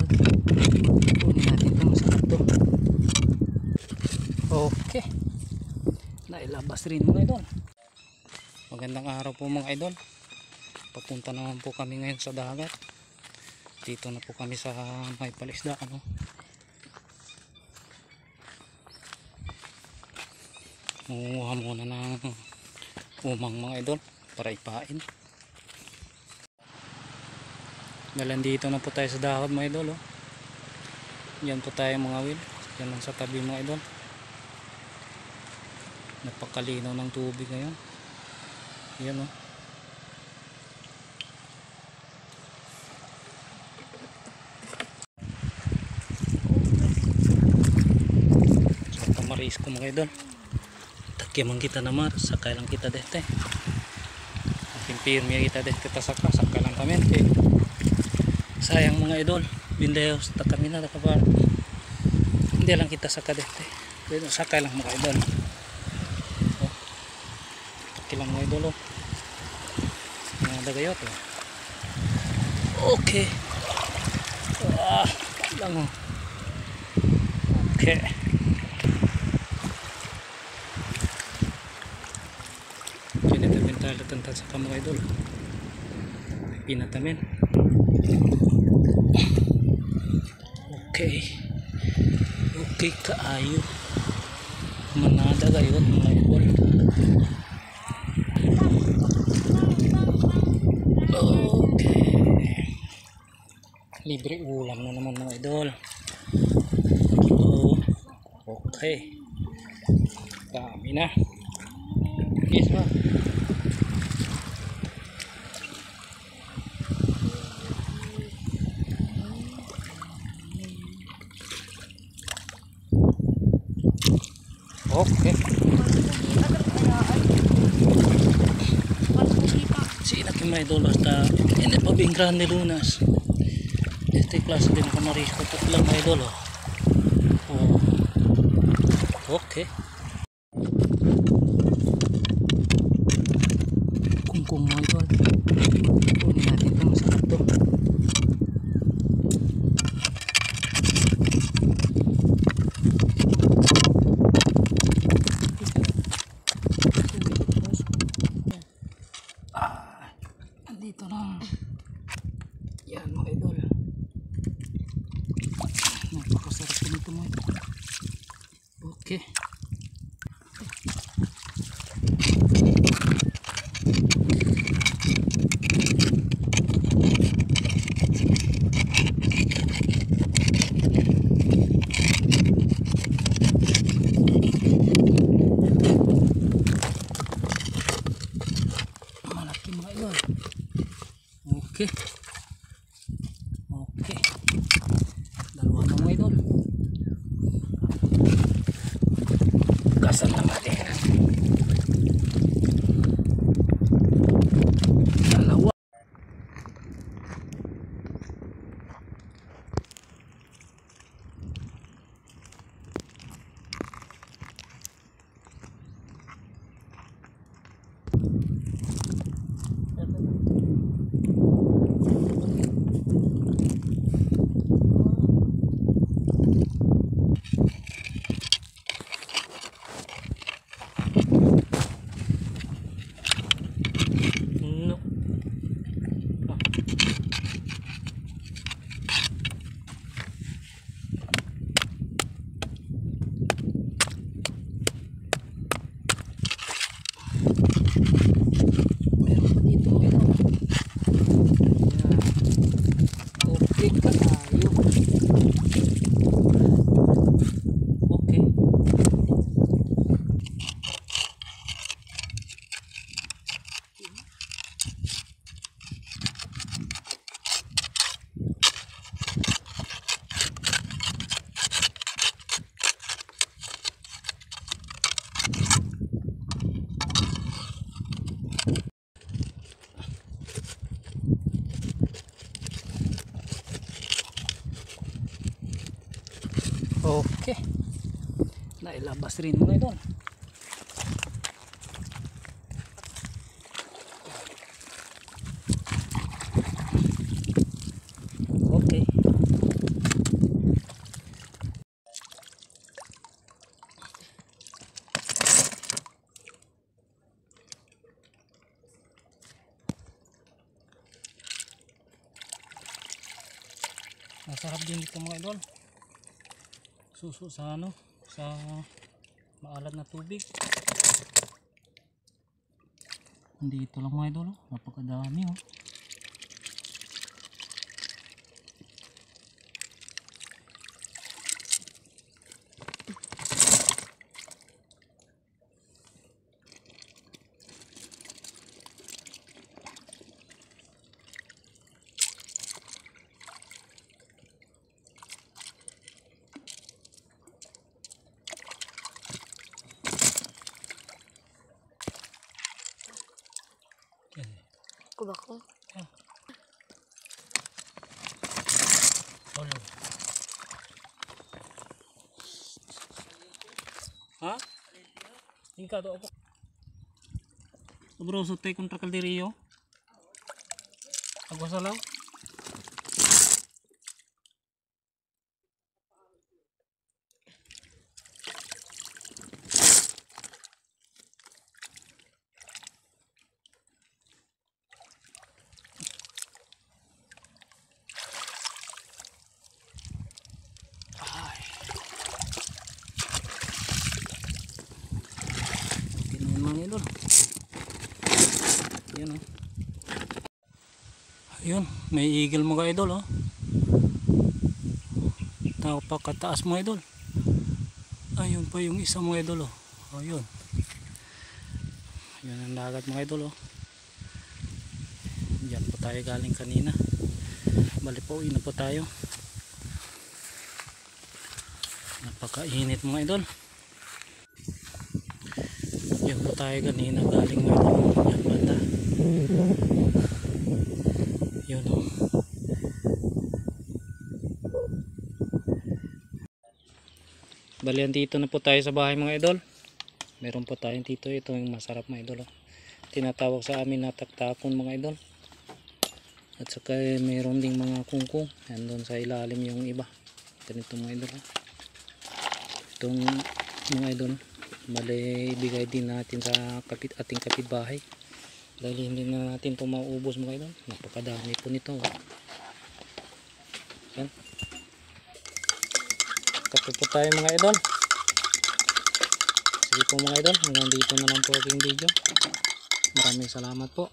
Kunin natin ito, masarap to. Okay, nailabas rin mga idol. Magandang araw po mga idol. Papunta naman po kami ngayon sa dagat. Dito na po kami sa may palisdaan, no? Mangunguha muna ng umang mga idol para ipain. Nalandito na po tayo sa dagat mga idol, oh. Yan po tayo mga wil. Yan lang sa tabi mga idol. Napakalinaw ng tubig ngayon. Yan, oh. So tamaris ko mga idol. Takyaman kita na mar. Sakay lang kita dete. Pimpirmi kita dete. Sakay lang kami. Sayang mga idol. Bindayos. Kami na nakabar. Hindi lang kita sakay dete. Sakay lang mga idol. Kilang mga idol, oh. Mga dagayot, oh. Okay. Lang, oh. Okay. Pinatamin tayo tanta sa mga idol. Pinatamin. Okay. Okay kaayo. Manada kayo mga idol. Libre ulam na naman mga idol. Okay. Dami na. Yes ba? Okay. Sila kay mga idol hasta hindi pa bing grande lunas. Este klase din ako marisco po lang mga idol, oh. Okay. Kungkung mga idol. Kunin natin ito, masarap to. Andito na. Yan mga idol. Napakasarap po nito mga idol. Okay. Malaki mga idol. Okay. Okay. Dalawa na mga idol. Gasan na natin. Dalawa. Okay. Nailabas rin mga idol. Okay. Masarap din ito mga idol. Suso sa ano, sa maalat na tubig. Dito lang mga idol, oh. Napakadami oh. Kubako. Halo. Ha? Tingka to ako. Bro, sutay kontra kalderio. Agwa salaw. Idol. Yan oh. Ayun, may eagle mga idol oh. Napakataas mga idol. Ayun pa yung isa mga idol oh. Ayun. Yan ang dagat mga idol oh. Diyan po tayo galing kanina. Bali po, uwi na po tayo. Napakainit mga idol. Yan po tayo kanina galing mga idol. Yan banda. Yun o. Bali dito na po tayo sa bahay mga idol. Meron po tayong dito. Ito yung masarap mga idol o. Tinatawag sa amin na taktakon mga idol. At saka meron ding mga kungkong. Yan doon sa ilalim yung iba. Ganito mga idol o. Itong mga idol, bali ibigay din natin sa ating kapitbahay dahil hindi na natin ito mauubos mga idol. Napakadami po nito. Yan. Kape po tayo mga idol. Sige po mga idol, hanggang dito na lang po aking video. Maraming salamat po.